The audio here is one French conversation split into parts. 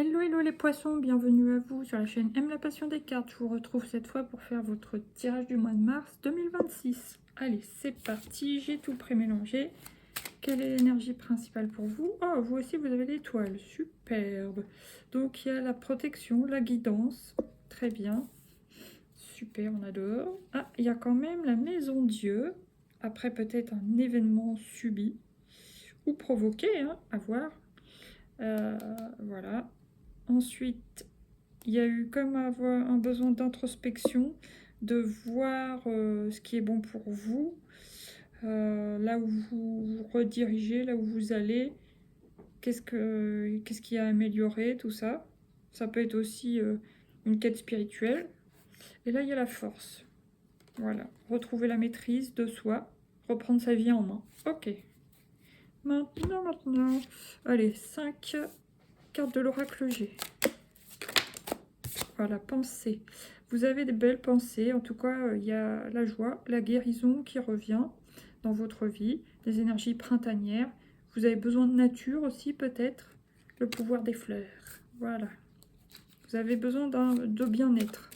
Hello, hello les poissons, bienvenue à vous sur la chaîne Aime la passion des cartes. Je vous retrouve cette fois pour faire votre tirage du mois de mars 2026. Allez, c'est parti, j'ai tout pré-mélangé. Quelle est l'énergie principale pour vous? Oh, vous aussi vous avez l'étoile, superbe. Donc il y a la protection, la guidance, très bien. Super, on adore. Ah, il y a quand même la maison Dieu. Après peut-être un événement subi ou provoqué, hein, à voir. Voilà. Ensuite, il y a eu comme avoir un besoin d'introspection, de voir ce qui est bon pour vous, là où vous vous redirigez, là où vous allez, qu'est-ce qui a amélioré, tout ça. Ça peut être aussi une quête spirituelle. Et là, il y a la force. Voilà, retrouver la maîtrise de soi, reprendre sa vie en main. Ok. Maintenant. Allez, 5 cartes de l'oracle G. Voilà, pensée. Vous avez des belles pensées. En tout cas, il y a la joie, la guérison qui revient dans votre vie, des énergies printanières. Vous avez besoin de nature aussi, peut-être. Le pouvoir des fleurs. Voilà. Vous avez besoin de bien-être.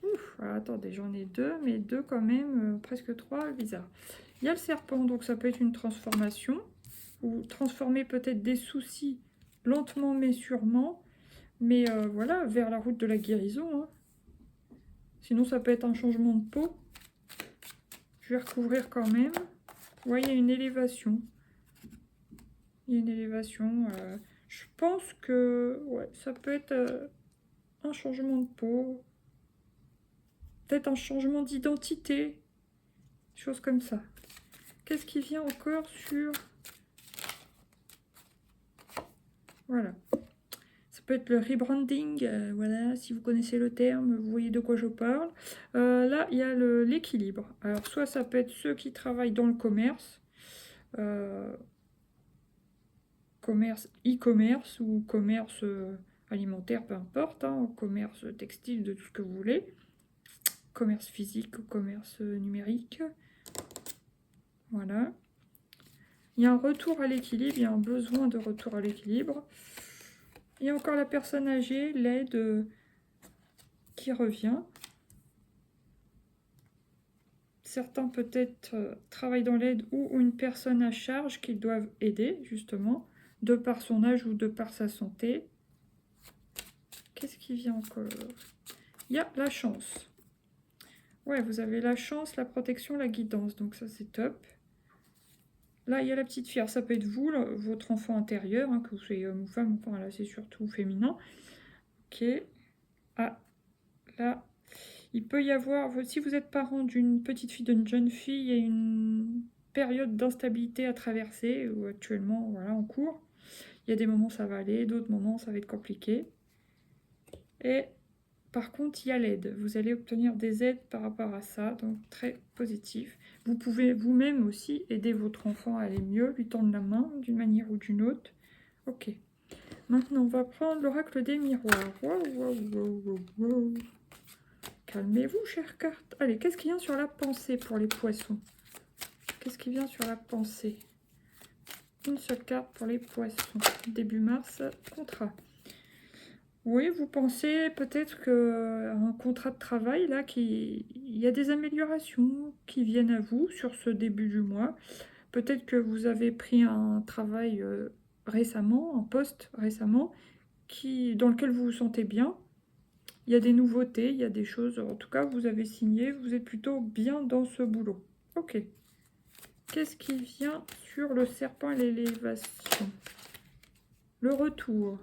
Ouf, attendez, j'en ai deux, mais deux quand même, presque trois, bizarre. Il y a le serpent, donc ça peut être une transformation. Ou transformer peut-être des soucis lentement mais sûrement. Mais voilà, vers la route de la guérison. Hein. Sinon, ça peut être un changement de peau. Je vais recouvrir quand même. Vous voyez, il y a une élévation. Il y a une élévation. Je pense que ouais, ça peut être un changement de peau. Peut-être un changement d'identité. Chose comme ça. Qu'est-ce qui vient encore sur... Voilà. Ça peut être le rebranding, voilà, si vous connaissez le terme, vous voyez de quoi je parle. Là, il y a l'équilibre. Alors, soit ça peut être ceux qui travaillent dans le commerce, commerce e-commerce ou commerce alimentaire, peu importe, hein, commerce textile, de tout ce que vous voulez, commerce physique ou commerce numérique. Voilà. Il y a un retour à l'équilibre, il y a un besoin de retour à l'équilibre. Il y a encore la personne âgée, l'aide qui revient. Certains peut-être travaillent dans l'aide ou une personne à charge qu'ils doivent aider, justement, de par son âge ou de par sa santé. Qu'est-ce qui vient encore? Il y a la chance. Ouais, vous avez la chance, la protection, la guidance, donc ça c'est top. Là, il y a la petite fière, ça peut être vous, là, votre enfant intérieur, hein, que vous soyez homme ou femme, enfin là c'est surtout féminin. Ok. Ah, là, il peut y avoir, si vous êtes parent d'une petite fille, d'une jeune fille, il y a une période d'instabilité à traverser, ou actuellement, voilà, en cours. Il y a des moments ça va aller, d'autres moments ça va être compliqué. Et par contre, il y a l'aide. Vous allez obtenir des aides par rapport à ça, donc très positif. Vous pouvez vous-même aussi aider votre enfant à aller mieux, lui tendre la main d'une manière ou d'une autre. Ok. Maintenant, on va prendre l'oracle des miroirs. Wow, wow, wow, wow, wow. Calmez-vous, chère carte. Allez, qu'est-ce qui vient sur la pensée pour les poissons? Qu'est-ce qui vient sur la pensée? Une seule carte pour les poissons. Début mars, contrat. Oui, vous pensez peut-être qu'un contrat de travail, là, il y a des améliorations qui viennent à vous sur ce début du mois. Peut-être que vous avez pris un travail récemment, un poste récemment, dans lequel vous vous sentez bien. Il y a des nouveautés, il y a des choses, en tout cas, vous avez signé, vous êtes plutôt bien dans ce boulot. Ok. Qu'est-ce qui vient sur le serpent et l'élévation? Le retour.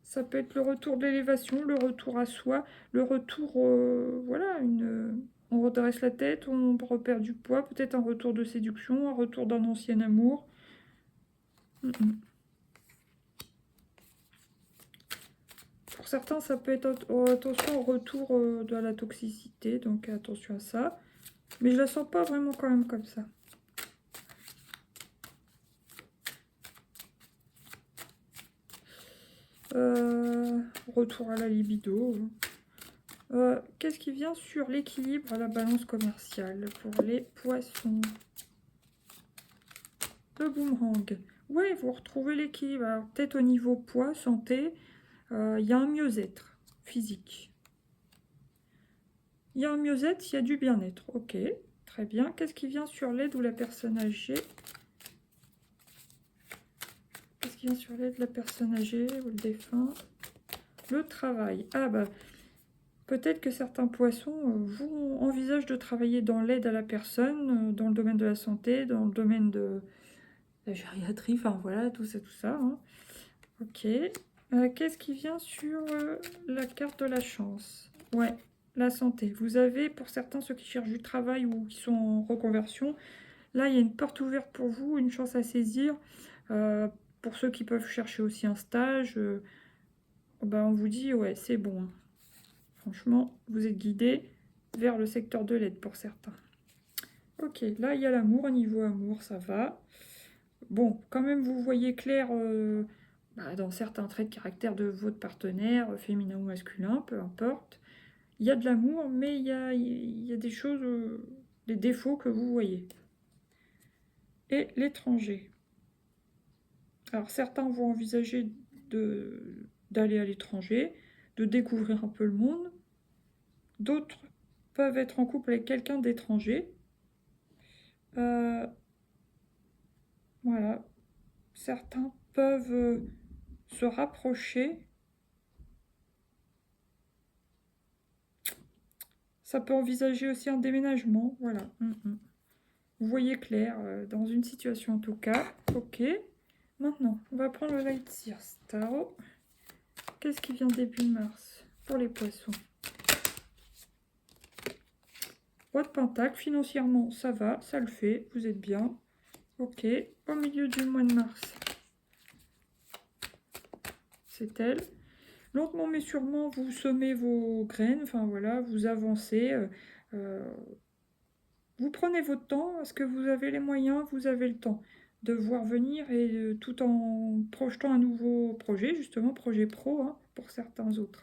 Ça peut être le retour de l'élévation, le retour à soi, le retour, voilà, on redresse la tête, on repère du poids, peut-être un retour de séduction, un retour d'un ancien amour. Pour certains, ça peut être attention au retour de la toxicité, donc attention à ça. Mais je la sens pas vraiment quand même comme ça. Retour à la libido. Qu'est-ce qui vient sur l'équilibre à la balance commerciale pour les poissons? le boomerang. Ouais, vous retrouvez l'équilibre. Alors, peut-être au niveau poids, santé, il y a un mieux-être physique. Il y a un mieux-être, il y a du bien-être. Ok, très bien. Qu'est-ce qui vient sur l'aide ou la personne âgée? Qu'est-ce qui vient sur l'aide de la personne âgée ou le défunt? Le travail. Ah bah, peut-être que certains poissons vous envisagent de travailler dans l'aide à la personne, dans le domaine de la santé, dans le domaine de la gériatrie, enfin voilà, tout ça. Hein. Ok. Qu'est-ce qui vient sur la carte de la chance? Ouais, la santé. Vous avez, pour certains, ceux qui cherchent du travail ou qui sont en reconversion, là, il y a une porte ouverte pour vous, une chance à saisir. Pour ceux qui peuvent chercher aussi un stage, ben, on vous dit, ouais, c'est bon. Hein. Franchement, vous êtes guidé vers le secteur de l'aide pour certains. Ok, là, il y a l'amour. Au niveau amour, ça va. Bon, quand même, vous voyez clair dans certains traits de caractère de votre partenaire, féminin ou masculin, peu importe. Il y a de l'amour, mais il y a des choses, des défauts que vous voyez. Et l'étranger. Alors, certains vont envisager d'aller à l'étranger, de découvrir un peu le monde. D'autres peuvent être en couple avec quelqu'un d'étranger. Voilà. Certains peuvent se rapprocher. Ça peut envisager aussi un déménagement. Voilà. Vous voyez clair dans une situation en tout cas. Ok. Maintenant, on va prendre le Light Seer Tarot. Qu'est-ce qui vient début mars pour les poissons? Roi de Pentacle, financièrement, ça va, ça le fait, vous êtes bien. Ok, au milieu du mois de mars, c'est elle. Lentement mais sûrement, vous semez vos graines, enfin voilà, vous avancez. Vous prenez votre temps, parce que vous avez les moyens, vous avez le temps de voir venir, et tout en projetant un nouveau projet, justement, projet pro, hein, pour certains autres.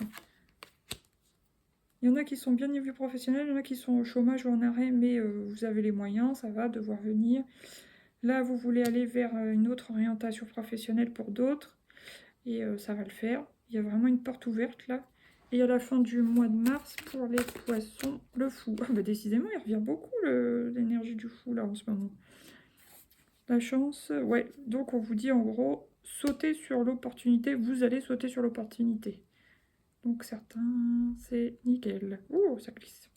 Il y en a qui sont bien niveau professionnel, il y en a qui sont au chômage ou en arrêt, mais vous avez les moyens, ça va, de voir venir. Là, vous voulez aller vers une autre orientation professionnelle pour d'autres, et ça va le faire. Il y a vraiment une porte ouverte là. Et à la fin du mois de mars, pour les poissons, le fou. Ah bah décidément, il revient beaucoup l'énergie du fou là en ce moment. La chance, ouais. Donc on vous dit en gros, sautez sur l'opportunité, vous allez sauter sur l'opportunité. Donc certains, c'est nickel. Ouh, ça glisse.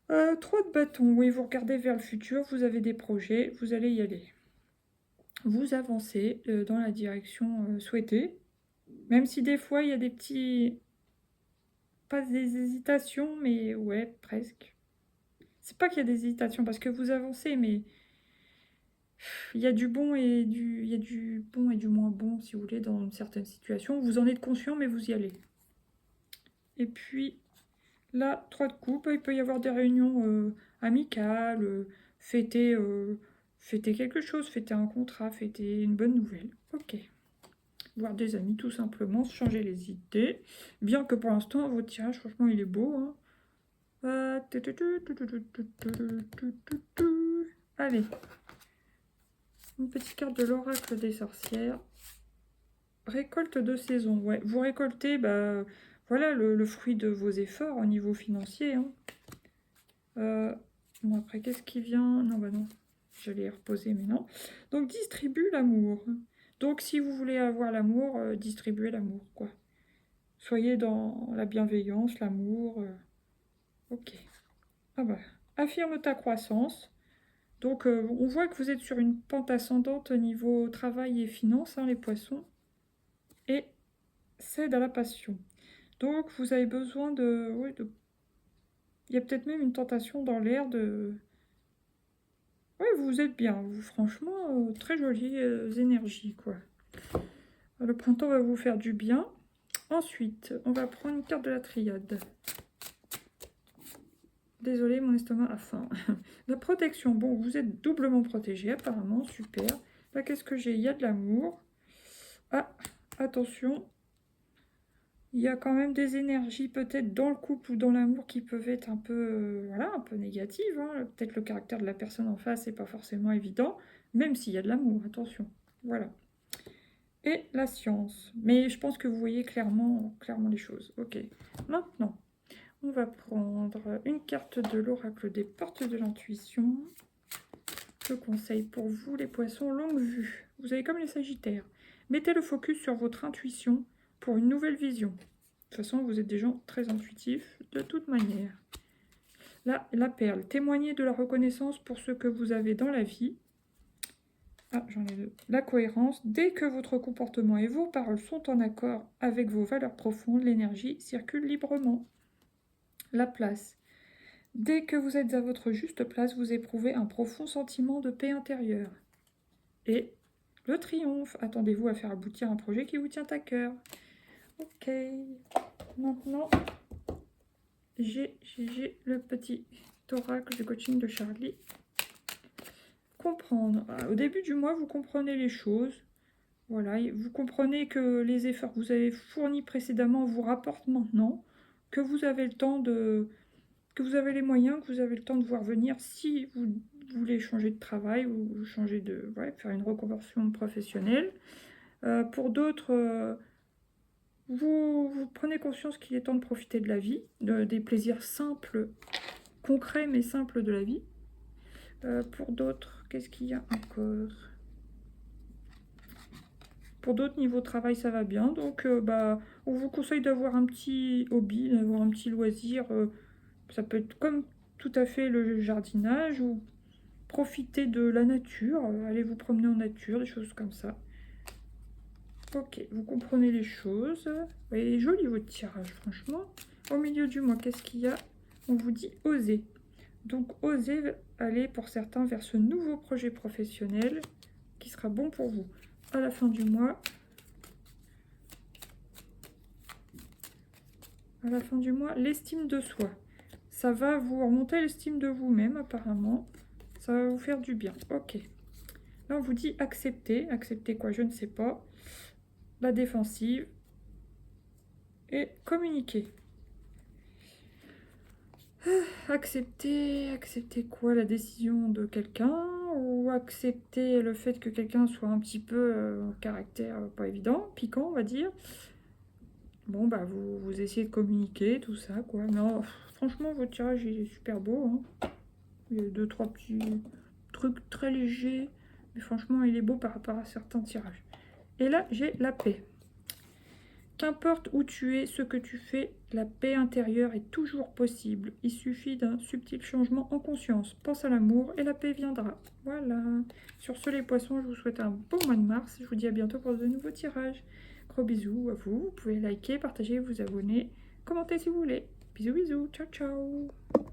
3 de bâton, oui, vous regardez vers le futur, vous avez des projets, vous allez y aller. Vous avancez dans la direction souhaitée, même si des fois il y a des petits... pas des hésitations, mais ouais, presque. C'est pas qu'il y a des hésitations, parce que vous avancez, mais il y a du bon et il y a du bon et du moins bon, si vous voulez, dans une certaine situation. Vous en êtes conscient, mais vous y allez. Et puis, là, 3 de coupe, il peut y avoir des réunions amicales, fêter quelque chose, fêter un contrat, fêter une bonne nouvelle. Ok. Voir des amis, tout simplement, se changer les idées. Bien que pour l'instant, votre tirage, franchement, il est beau. Hein. Allez. Une petite carte de l'oracle des sorcières. Récolte de saison. Ouais, vous récoltez, bah, voilà, le fruit de vos efforts au niveau financier. Hein. Bon, après, qu'est-ce qui vient? Non, bah non. J'allais reposer, mais non. Donc, distribue l'amour. Donc, si vous voulez avoir l'amour, distribuez l'amour, quoi. Soyez dans la bienveillance, l'amour. Ok. Ah bah, affirme ta croissance. Donc, on voit que vous êtes sur une pente ascendante au niveau travail et finances, hein, les poissons. Et cède à la passion. Donc, vous avez besoin de... Oui, il y a peut-être même une tentation dans l'air de... Oui, vous êtes bien. Vous, franchement, très jolies énergies, quoi. Le printemps va vous faire du bien. Ensuite, on va prendre une carte de la triade. Désolée, mon estomac a faim. La protection. Bon, vous êtes doublement protégé, apparemment. Super. Là, qu'est-ce que j'ai? Il y a de l'amour. Ah, attention. Il y a quand même des énergies peut-être dans le couple ou dans l'amour qui peuvent être un peu, voilà, un peu négatives, hein. Peut-être le caractère de la personne en face n'est pas forcément évident, même s'il y a de l'amour, attention. Voilà. Et la science. Mais je pense que vous voyez clairement les choses. Ok. Maintenant, on va prendre une carte de l'oracle des portes de l'intuition. Le conseil pour vous, les poissons, longue vue. Vous avez comme les sagittaires. Mettez le focus sur votre intuition pour une nouvelle vision. De toute façon, vous êtes des gens très intuitifs, de toute manière. Là, la perle. Témoignez de la reconnaissance pour ce que vous avez dans la vie. Ah, j'en ai deux. La cohérence. Dès que votre comportement et vos paroles sont en accord avec vos valeurs profondes, l'énergie circule librement. La place. Dès que vous êtes à votre juste place, vous éprouvez un profond sentiment de paix intérieure. Et le triomphe. Attendez-vous à faire aboutir un projet qui vous tient à cœur. Ok. Maintenant, j'ai le petit oracle du coaching de Charlie. Comprendre. Au début du mois, vous comprenez les choses. Voilà, vous comprenez que les efforts que vous avez fournis précédemment vous rapportent maintenant, que vous avez le temps de... que vous avez les moyens, que vous avez le temps de voir venir si vous voulez changer de travail ou changer de... ouais, faire une reconversion professionnelle. Pour d'autres, vous prenez conscience qu'il est temps de profiter de la vie, des plaisirs simples, concrets mais simples de la vie. Pour d'autres, qu'est-ce qu'il y a encore ? Pour d'autres, niveau travail, ça va bien. Donc, on vous conseille d'avoir un petit hobby, d'avoir un petit loisir. Ça peut être comme tout à fait le jardinage ou profiter de la nature. Aller vous promener en nature, des choses comme ça. Ok, vous comprenez les choses. Il est joli votre tirage, franchement. Au milieu du mois, qu'est-ce qu'il y a? On vous dit oser. Donc, osez aller pour certains vers ce nouveau projet professionnel qui sera bon pour vous. À la fin du mois, l'estime de soi. Ça va vous remonter l'estime de vous-même, apparemment. Ça va vous faire du bien. Ok. Là, on vous dit accepter. Accepter quoi? Je ne sais pas. La défensive. Et communiquer. Accepter quoi? La décision de quelqu'un? Ou accepter le fait que quelqu'un soit un petit peu caractère pas évident, piquant, on va dire. Bon, bah, vous essayez de communiquer, tout ça, quoi. Non, franchement, votre tirage, il est super beau, hein. Il y a 2-3 petits trucs très légers. Mais franchement, il est beau par rapport à certains tirages. Et là, j'ai la paix. Qu'importe où tu es, ce que tu fais, la paix intérieure est toujours possible. Il suffit d'un subtil changement en conscience. Pense à l'amour et la paix viendra. Voilà. Sur ce, les poissons, je vous souhaite un bon mois de mars. Je vous dis à bientôt pour de nouveaux tirages. Gros bisous à vous. Vous pouvez liker, partager, vous abonner, commenter si vous voulez. Bisous, bisous. Ciao, ciao.